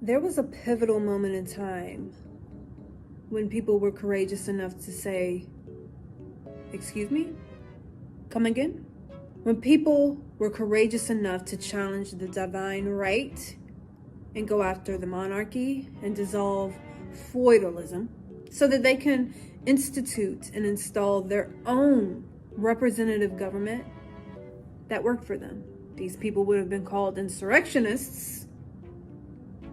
There was a pivotal moment in time when people were courageous enough to say, excuse me? Come again? When people were courageous enough to challenge the divine right and go after the monarchy and dissolve feudalism so that they can institute and install their own representative government that worked for them. These people would have been called insurrectionists,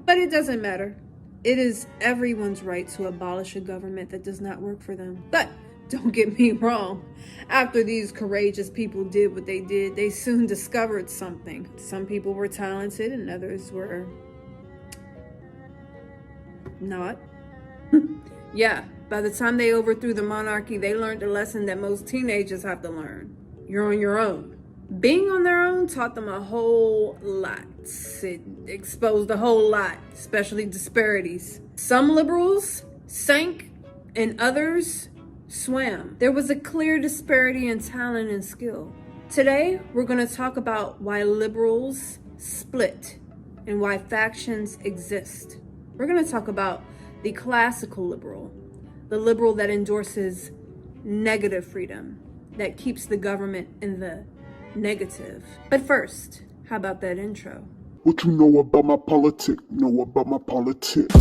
but it doesn't matter. It is everyone's right to abolish a government that does not work for them. But don't get me wrong. After these courageous people did what they did, they soon discovered something. Some people were talented and others were not. Yeah, by the time they overthrew the monarchy, they learned a lesson that most teenagers have to learn. You're on your own. Being on their own taught them a whole lot. It exposed a whole lot, especially disparities. Some liberals sank and others swam. There was a clear disparity in talent and skill. Today, we're going to talk about why liberals split and why factions exist. We're going to talk about the classical liberal, the liberal that endorses negative freedom, that keeps the government in the negative. But first, how about that intro? What you know about my politics? Know about my politics.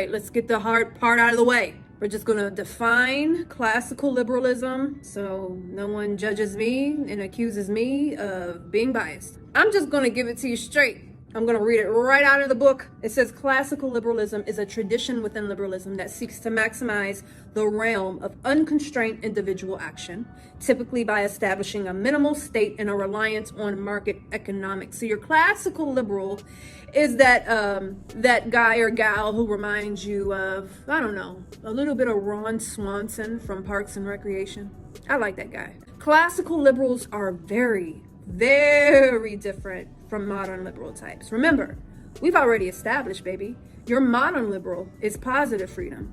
Let's get the hard part out of the way. We're just going to define classical liberalism so no one judges me and accuses me of being biased. I'm just going to give it to you straight. I'm going to read it right out of the book. It says classical liberalism is a tradition within liberalism that seeks to maximize the realm of unconstrained individual action, typically by establishing a minimal state and a reliance on market economics. So your classical liberal is that guy or gal who reminds you of, I don't know, a little bit of Ron Swanson from Parks and Recreation. I like that guy. Classical liberals are very, very different from modern liberal types. Remember, we've already established, baby, your modern liberal is positive freedom.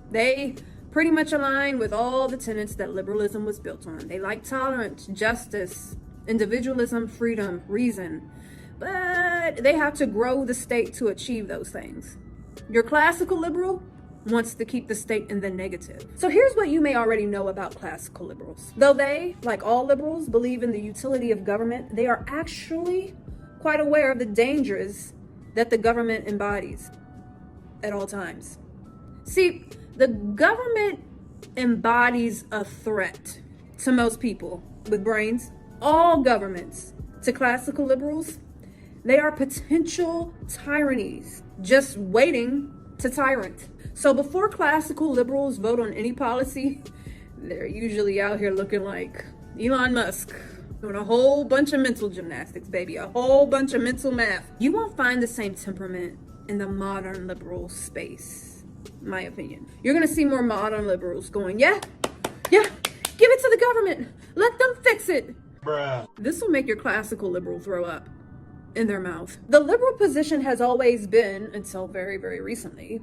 They pretty much align with all the tenets that liberalism was built on. They like tolerance, justice, individualism, freedom, reason, but they have to grow the state to achieve those things. Your classical liberal wants to keep the state in the negative. So here's what you may already know about classical liberals. Though they, like all liberals, believe in the utility of government, they are actually quite aware of the dangers that the government embodies at all times. See, the government embodies a threat to most people with brains. All governments, to classical liberals, they are potential tyrannies, just waiting to tyrant. So before classical liberals vote on any policy, they're usually out here looking like Elon Musk, doing a whole bunch of mental gymnastics, baby, a whole bunch of mental math. You won't find the same temperament in the modern liberal space, in my opinion. You're gonna see more modern liberals going, yeah, give it to the government. Let them fix it. Bruh. This will make your classical liberal throw up in their mouth. The liberal position has always been, until very, very recently,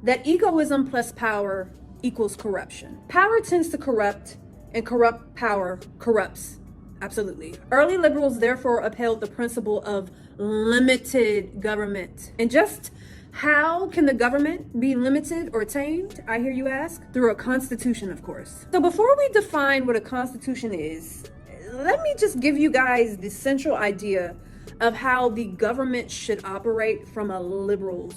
that egoism plus power equals corruption. Power tends to corrupt, and corrupt power corrupts. Absolutely. Early liberals therefore upheld the principle of limited government. And just how can the government be limited or tamed, I hear you ask? Through a constitution, of course. So before we define what a constitution is, let me just give you guys the central idea of how the government should operate from a liberal's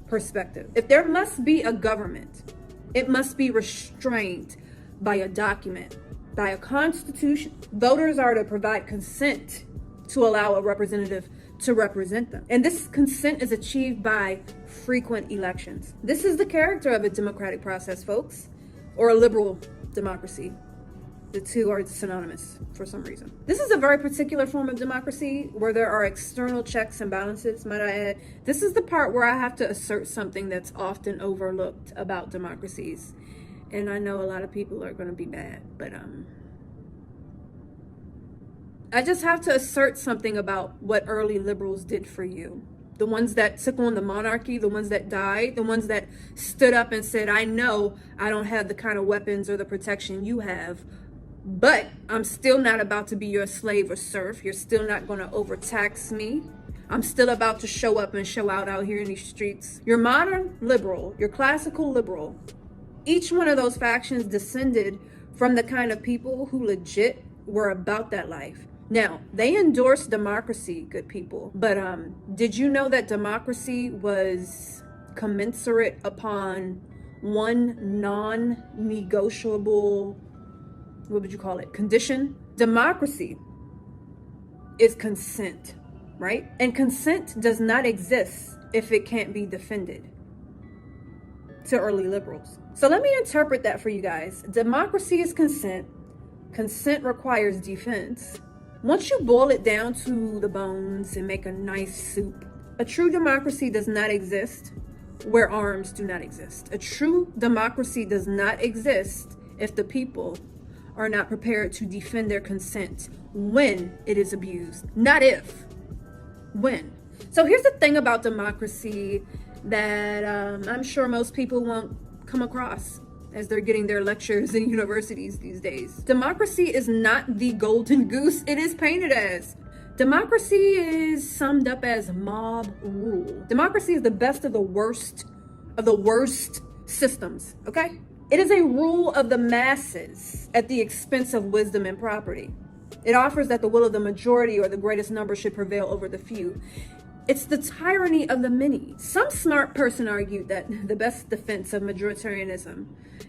perspective. If there must be a government, it must be restrained by a document, by a constitution. Voters are to provide consent to allow a representative to represent them. And this consent is achieved by frequent elections. This is the character of a democratic process, folks, or a liberal democracy. The two are synonymous for some reason. This is a very particular form of democracy where there are external checks and balances, might I add. This is the part where I have to assert something that's often overlooked about democracies. And I know a lot of people are going to be mad, but I just have to assert something about what early liberals did for you. The ones that took on the monarchy, the ones that died, the ones that stood up and said, I know I don't have the kind of weapons or the protection you have, but I'm still not about to be your slave or serf. You're still not going to overtax me. I'm still about to show up and show out here in these streets. Your modern liberal, your classical liberal, each one of those factions descended from the kind of people who legit were about that life. Now, they endorsed democracy, good people, but did you know that democracy was commensurate upon one non-negotiable, what would you call it, condition? Democracy is consent, right? And consent does not exist if it can't be defended, to early liberals. So let me interpret that for you guys. Democracy is consent. Consent requires defense. Once you boil it down to the bones and make a nice soup, a true democracy does not exist where arms do not exist. A true democracy does not exist if the people are not prepared to defend their consent when it is abused. Not if, when. So here's the thing about democracy that I'm sure most people won't come across as they're getting their lectures in universities these days. Democracy is not the golden goose it is painted as. Democracy is summed up as mob rule. Democracy is the best of the worst systems, okay? It is a rule of the masses at the expense of wisdom and property. It offers that the will of the majority or the greatest number should prevail over the few. It's the tyranny of the many. Some smart person argued that the best defense of majoritarianism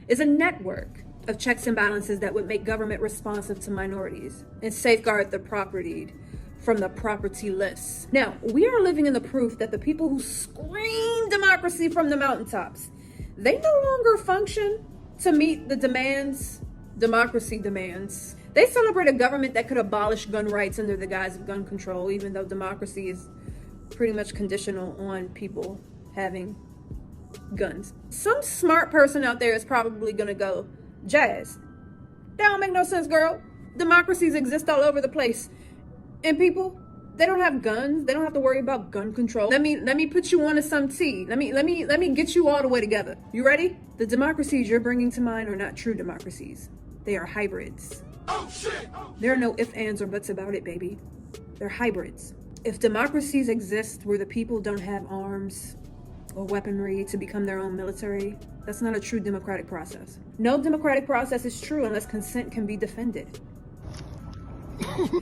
is a network of checks and balances that would make government responsive to minorities and safeguard the propertied from the propertyless. Now, we are living in the proof that the people who scream democracy from the mountaintops, they no longer function to meet the demands democracy demands. They celebrate a government that could abolish gun rights under the guise of gun control, even though democracy is pretty much conditional on people having guns. Some smart person out there is probably gonna go, Jazz, that don't make no sense, girl. Democracies exist all over the place, and people, they don't have guns. They don't have to worry about gun control. Let me put you on to some tea. Let me get you all the way together. You ready? The democracies you're bringing to mind are not true democracies. They are hybrids. Oh shit! There are no ifs, ands, or buts about it, baby. They're hybrids. If democracies exist where the people don't have arms or weaponry to become their own military, that's not a true democratic process. No democratic process is true unless consent can be defended.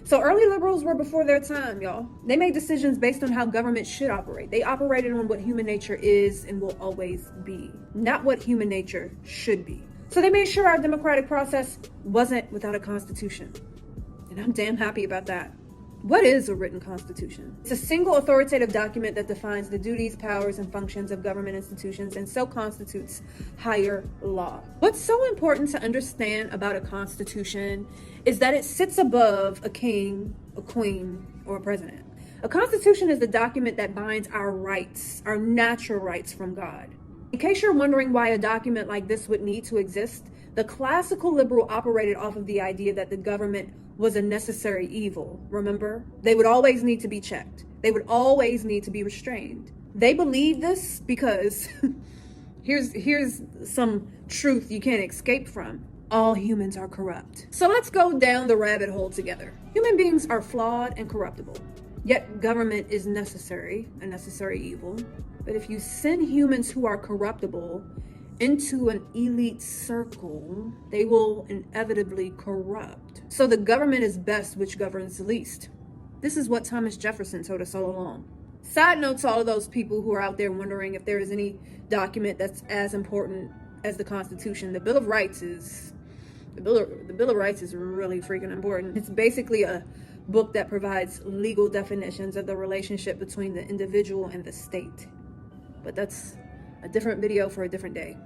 So early liberals were before their time, y'all. They made decisions based on how government should operate. They operated on what human nature is and will always be, not what human nature should be. So they made sure our democratic process wasn't without a constitution. And I'm damn happy about that. What is a written constitution? It's a single authoritative document that defines the duties, powers, and functions of government institutions and so constitutes higher law. What's so important to understand about a constitution is that it sits above a king, a queen, or a president. A constitution is the document that binds our rights, our natural rights from God. In case you're wondering why a document like this would need to exist, the classical liberal operated off of the idea that the government was a necessary evil, remember? They would always need to be checked. They would always need to be restrained. They believe this because here's some truth you can't escape from. All humans are corrupt. So let's go down the rabbit hole together. Human beings are flawed and corruptible. Yet government is necessary, a necessary evil. But if you send humans who are corruptible into an elite circle, they will inevitably corrupt. So the government is best which governs least. This is what Thomas Jefferson told us all along. Side note to all of those people who are out there wondering if there is any document that's as important as the Constitution. The Bill of Rights is really freaking important. It's basically a book that provides legal definitions of the relationship between the individual and the state. But that's a different video for a different day.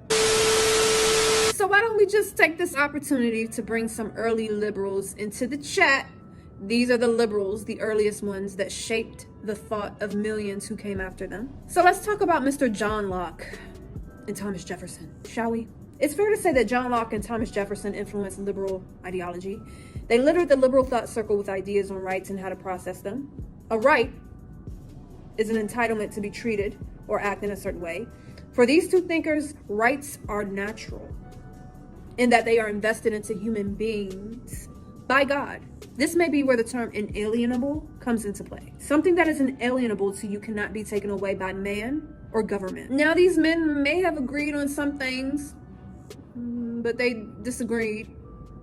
So why don't we just take this opportunity to bring some early liberals into the chat? These are the liberals, the earliest ones that shaped the thought of millions who came after them. So let's talk about Mr. John Locke and Thomas Jefferson, shall we? It's fair to say that John Locke and Thomas Jefferson influenced liberal ideology. They littered the liberal thought circle with ideas on rights and how to process them. A right is an entitlement to be treated or act in a certain way. For these two thinkers, rights are natural in that they are invested into human beings by God. This may be where the term inalienable comes into play. Something that is inalienable to you cannot be taken away by man or government. Now, these men may have agreed on some things, but they disagreed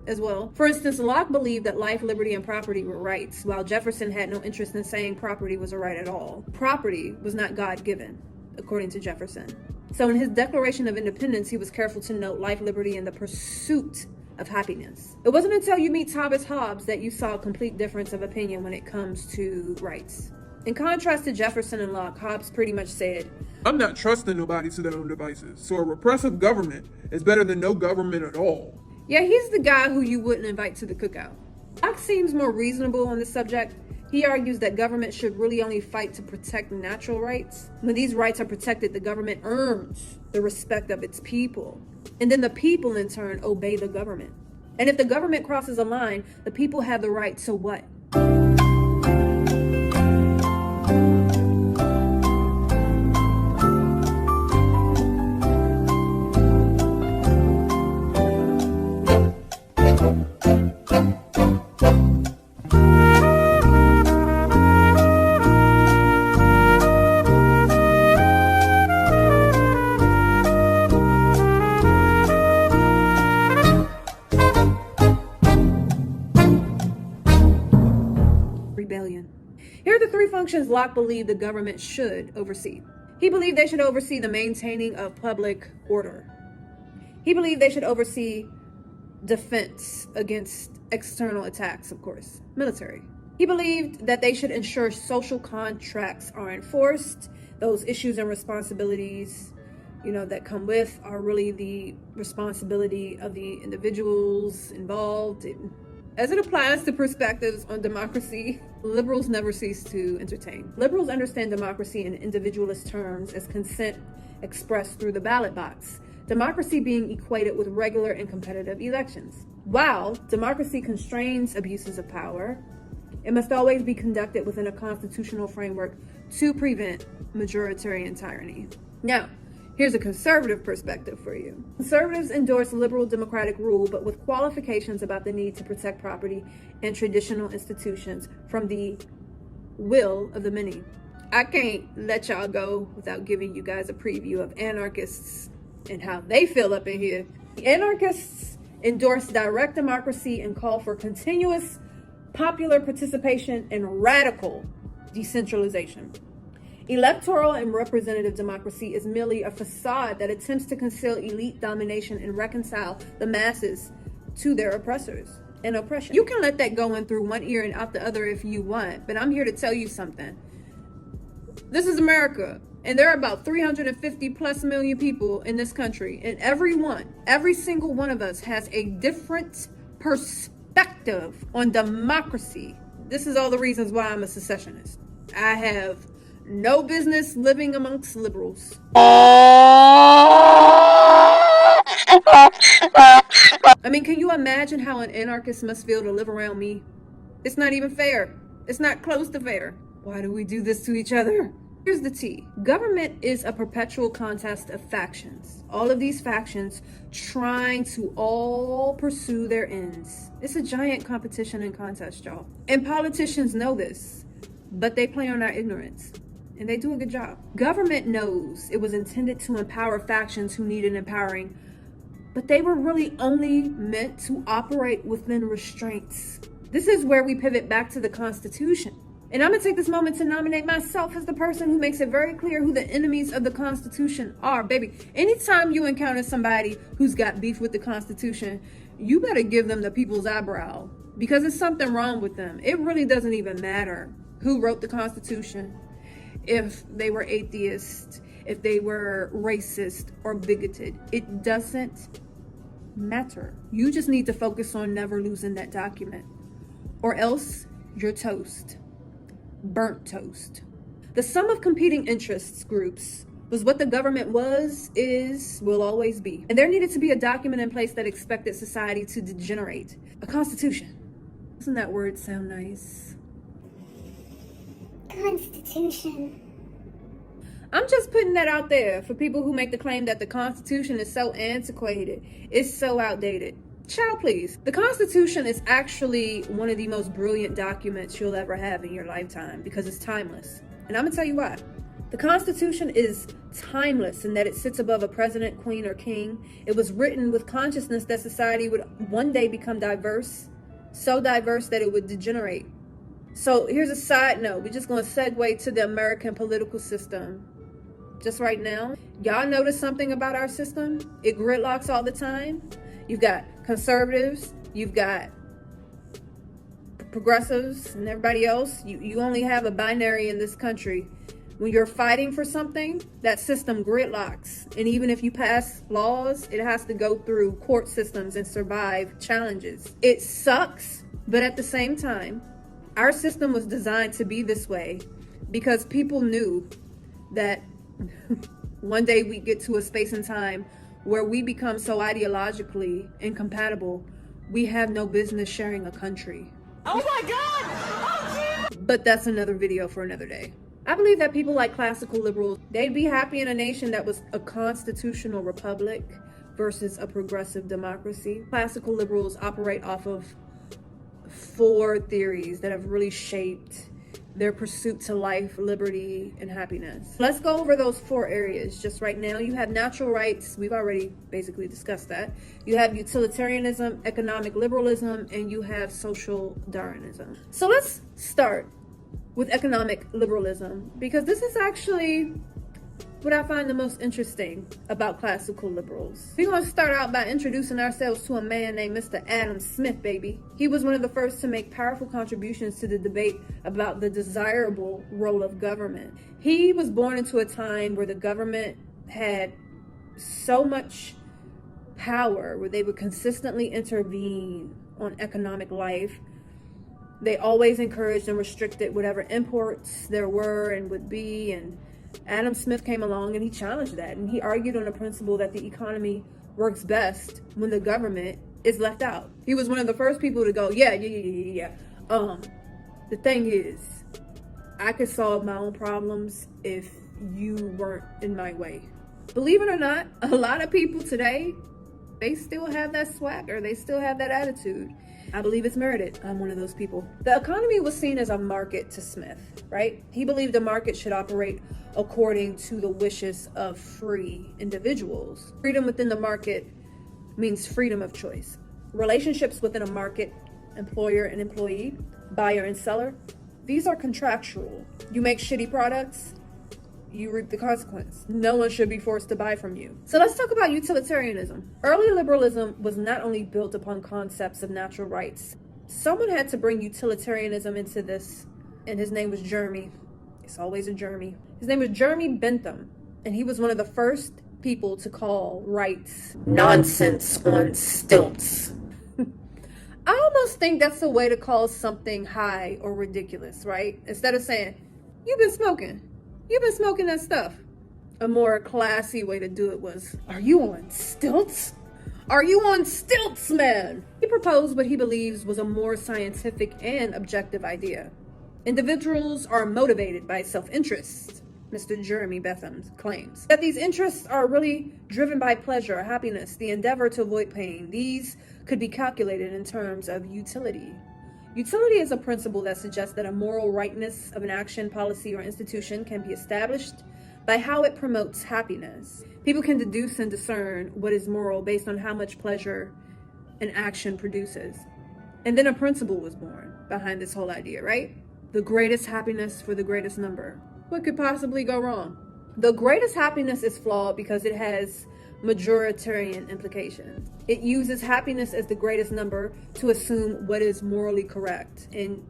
as well. For instance, Locke believed that life, liberty, and property were rights, while Jefferson had no interest in saying property was a right at all. Property was not God-given, according to Jefferson. So in his Declaration of Independence, he was careful to note life, liberty, and the pursuit of happiness. It wasn't until you meet Thomas Hobbes that you saw a complete difference of opinion when it comes to rights. In contrast to Jefferson and Locke, Hobbes pretty much said, I'm not trusting nobody to their own devices, so a repressive government is better than no government at all. Yeah, he's the guy who you wouldn't invite to the cookout. Locke seems more reasonable on this subject. He argues that government should really only fight to protect natural rights. When these rights are protected, the government earns the respect of its people. And then the people, in turn, obey the government. And if the government crosses a line, the people have the right to what? Rebellion. Here are the three functions Locke believed the government should oversee. He believed they should oversee the maintaining of public order. He believed they should oversee defense against external attacks, of course, military. He believed that they should ensure social contracts are enforced. Those issues and responsibilities, that come with are really the responsibility of the individuals involved. As it applies to perspectives on democracy, liberals never cease to entertain. Liberals understand democracy in individualist terms as consent expressed through the ballot box, democracy being equated with regular and competitive elections. While democracy constrains abuses of power, it must always be conducted within a constitutional framework to prevent majoritarian tyranny. Now, here's a conservative perspective for you. Conservatives endorse liberal democratic rule, but with qualifications about the need to protect property and traditional institutions from the will of the many. I can't let y'all go without giving you guys a preview of anarchists and how they feel up in here. The anarchists endorse direct democracy and call for continuous popular participation and radical decentralization. Electoral and representative democracy is merely a facade that attempts to conceal elite domination and reconcile the masses to their oppressors and oppression. You can let that go in through one ear and out the other if you want, but I'm here to tell you something. This is America, and there are about 350 plus million people in this country, and every single one of us has a different perspective on democracy. This is all the reasons why I'm a secessionist. I have no business living amongst liberals. I mean, can you imagine how an anarchist must feel to live around me? It's not even fair. It's not close to fair. Why do we do this to each other? Here's the tea. Government is a perpetual contest of factions. All of these factions trying to all pursue their ends. It's a giant competition and contest, y'all. And politicians know this, but they play on our ignorance. And they do a good job. Government knows it was intended to empower factions who needed empowering, but they were really only meant to operate within restraints. This is where we pivot back to the Constitution. And I'm gonna take this moment to nominate myself as the person who makes it very clear who the enemies of the Constitution are, baby. Anytime you encounter somebody who's got beef with the Constitution, you better give them the people's eyebrow, because there's something wrong with them. It really doesn't even matter who wrote the Constitution, if they were atheist, if they were racist or bigoted. It doesn't matter. You just need to focus on never losing that document, or else you're toast. Burnt toast. The sum of competing interests groups was what the government was, is, will always be. And there needed to be a document in place that expected society to degenerate. A constitution. Doesn't that word sound nice? Constitution. I'm just putting that out there for people who make the claim that the Constitution is so antiquated, it's so outdated. Child, please. The Constitution is actually one of the most brilliant documents you'll ever have in your lifetime because it's timeless. And I'm gonna tell you why. The Constitution is timeless in that it sits above a president, queen, or king. It was written with consciousness that society would one day become diverse, so diverse that it would degenerate. So here's a side note. We're just going to segue to the American political system. Just right now, y'all notice something about our system? It gridlocks all the time. You've got conservatives, you've got progressives, and everybody else. You only have a binary in this country. When you're fighting for something, that system gridlocks. And even if you pass laws, it has to go through court systems and survive challenges. It sucks, but at the same time, our system was designed to be this way because people knew that one day we get to a space and time where we become so ideologically incompatible, we have no business sharing a country. Oh my God! Oh, geez. But that's another video for another day. I believe that people like classical liberals, they'd be happy in a nation that was a constitutional republic versus a progressive democracy. Classical liberals operate off of 4 theories that have really shaped their pursuit to life, liberty, and happiness. Let's go over those 4 areas just right now. You have natural rights. We've already basically discussed that. You have utilitarianism, economic liberalism, and you have social Darwinism. So let's start with economic liberalism, because this is actually what I find the most interesting about classical liberals. We're going to start out by introducing ourselves to a man named Mr. Adam Smith, baby. He was one of the first to make powerful contributions to the debate about the desirable role of government. He was born into a time where the government had so much power, where they would consistently intervene on economic life. They always encouraged and restricted whatever imports there were and would be, and Adam Smith came along and he challenged that, and he argued on the principle that the economy works best when the government is left out. He was one of the first people to go, yeah. The thing is, I could solve my own problems if you weren't in my way. Believe it or not, a lot of people today, they still have that swagger, they still have that attitude. I believe it's merited. I'm one of those people. The economy was seen as a market to Smith, right? He believed the market should operate according to the wishes of free individuals. Freedom within the market means freedom of choice. Relationships within a market, employer and employee, buyer and seller, these are contractual. You make shitty products, you reap the consequence. No one should be forced to buy from you. So let's talk about utilitarianism. Early liberalism was not only built upon concepts of natural rights. Someone had to bring utilitarianism into this, and his name was Jeremy. It's always a Jeremy. His name was Jeremy Bentham, and he was one of the first people to call rights nonsense on stilts. I almost think that's a way to call something high or ridiculous, right? Instead of saying, you've been smoking that stuff. A more classy way to do it was, are you on stilts? Are you on stilts, man? He proposed what he believes was a more scientific and objective idea. Individuals are motivated by self-interest, Mr. Jeremy Bentham claims. That these interests are really driven by pleasure, happiness, the endeavor to avoid pain. These could be calculated in terms of utility. Utility is a principle that suggests that a moral rightness of an action, policy, or institution can be established by how it promotes happiness. People can deduce and discern what is moral based on how much pleasure an action produces. And then a principle was born behind this whole idea, right? The greatest happiness for the greatest number. What could possibly go wrong? The greatest happiness is flawed because it has majoritarian implications. It uses happiness as the greatest number to assume what is morally correct. And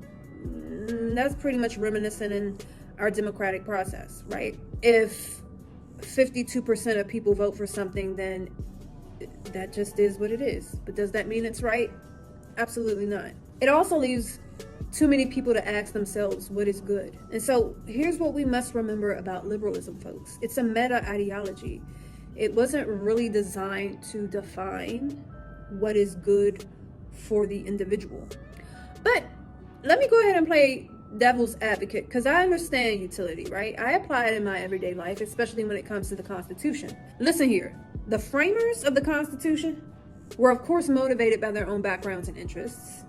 that's pretty much reminiscent in our democratic process, right? If 52% of people vote for something, then That just is what it is. But does that mean it's right? Absolutely not. It also leaves too many people to ask themselves what is good. And so here's what we must remember about liberalism, folks. It's a meta ideology. It wasn't really designed to define what is good for the individual. But let me go ahead and play devil's advocate, because I understand utility, right? I apply it in my everyday life, especially when it comes to the Constitution. Listen here, the framers of the Constitution were of course motivated by their own backgrounds and interests.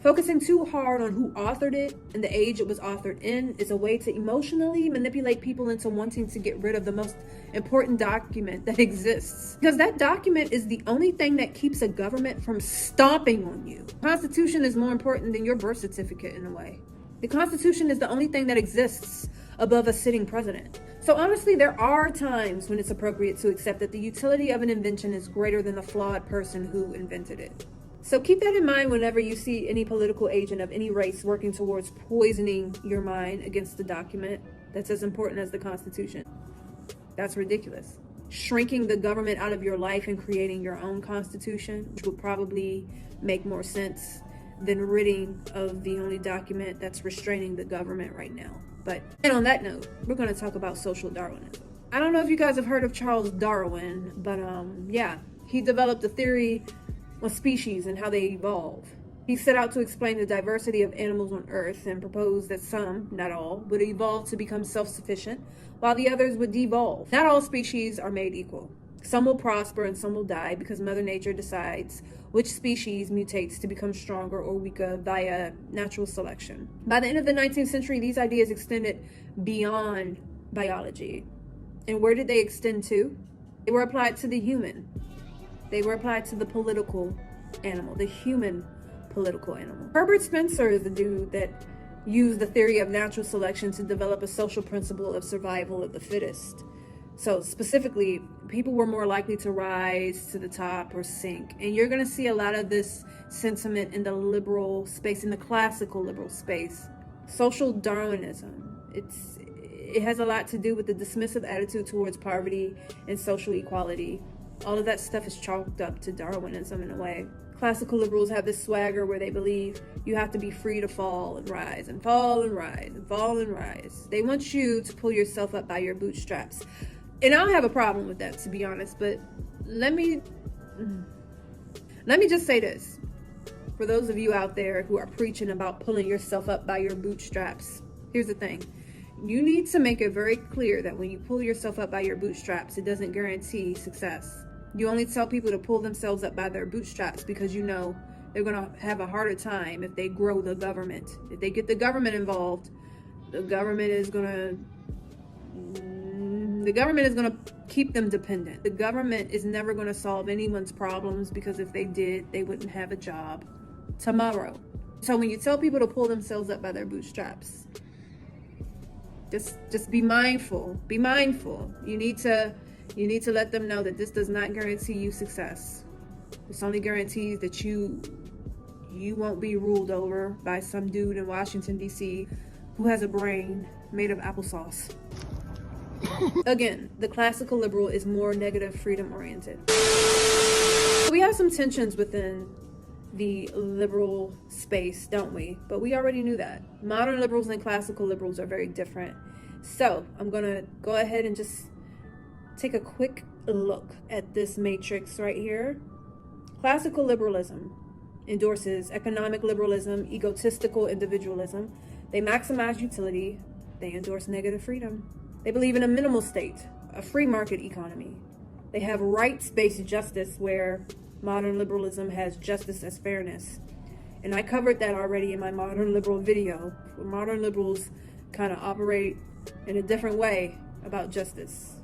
Focusing too hard on who authored it and the age it was authored in is a way to emotionally manipulate people into wanting to get rid of the most important document that exists. Because that document is the only thing that keeps a government from stomping on you. The Constitution is more important than your birth certificate in a way. The Constitution is the only thing that exists above a sitting president. So honestly, there are times when it's appropriate to accept that the utility of an invention is greater than the flawed person who invented it. So keep that in mind whenever you see any political agent of any race working towards poisoning your mind against a document that's as important as the Constitution. That's ridiculous. Shrinking the government out of your life and creating your own constitution, which would probably make more sense than ridding of the only document that's restraining the government right now. And on that note, we're going to talk about social Darwinism. I don't know if you guys have heard of Charles Darwin, but yeah, he developed a theory on species and how they evolve. He set out to explain the diversity of animals on Earth and proposed that some, not all, would evolve to become self-sufficient, while the others would devolve. Not all species are made equal. Some will prosper and some will die because Mother Nature decides which species mutates to become stronger or weaker via natural selection. By the end of the 19th century, these ideas extended beyond biology. And where did they extend to? They were applied to the human. They were applied to the political animal, the human political animal. Herbert Spencer is the dude that used the theory of natural selection to develop a social principle of survival of the fittest. So specifically, people were more likely to rise to the top or sink. And you're going to see a lot of this sentiment in the liberal space, in the classical liberal space. Social Darwinism. It has a lot to do with the dismissive attitude towards poverty and social equality. All of that stuff is chalked up to Darwinism in a way. Classical liberals have this swagger where they believe you have to be free to fall and rise and fall and rise and fall and rise. They want you to pull yourself up by your bootstraps. And I don't have a problem with that, to be honest, but let me just say this. For those of you out there who are preaching about pulling yourself up by your bootstraps, here's the thing. You need to make it very clear that when you pull yourself up by your bootstraps, it doesn't guarantee success. You only tell people to pull themselves up by their bootstraps because you know they're going to have a harder time if they grow the government. If they get the government involved, the government is going to keep them dependent. The government is never going to solve anyone's problems because if they did, they wouldn't have a job tomorrow. So when you tell people to pull themselves up by their bootstraps, just be mindful. Be mindful. You need to let them know that this does not guarantee you success. This only guarantees that you won't be ruled over by some dude in Washington, D.C. who has a brain made of applesauce. Again, the classical liberal is more negative freedom oriented. We have some tensions within the liberal space, don't we? But we already knew that. Modern liberals and classical liberals are very different. So I'm gonna go ahead and just take a quick look at this matrix right here. Classical liberalism endorses economic liberalism, egotistical individualism. They maximize utility. They endorse negative freedom. They believe in a minimal state, a free market economy. They have rights-based justice, where modern liberalism has justice as fairness. And I covered that already in my modern liberal video. Modern liberals kind of operate in a different way about justice.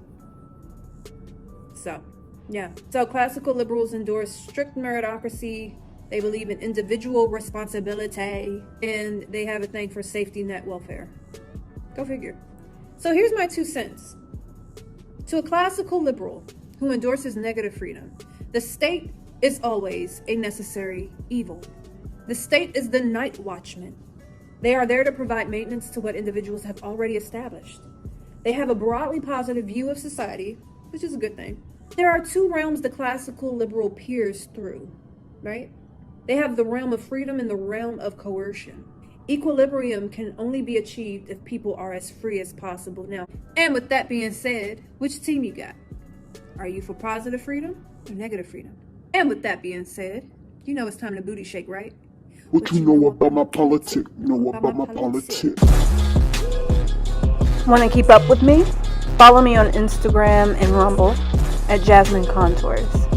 So, yeah. So classical liberals endorse strict meritocracy. They believe in individual responsibility, and they have a thing for safety net welfare. Go figure. So here's my 2 cents. To a classical liberal who endorses negative freedom, the state is always a necessary evil. The state is the night watchman. They are there to provide maintenance to what individuals have already established. They have a broadly positive view of society, which is a good thing. There are two realms the classical liberal peers through, right? They have the realm of freedom and the realm of coercion. Equilibrium can only be achieved if people are as free as possible. Now, and with that being said, which team you got? Are you for positive freedom or negative freedom? And with that being said, you know it's time to booty shake, right? What you know about my politics? Know about my politics. Want to keep up with me? Follow me on Instagram and Rumble at Jasmine Contours.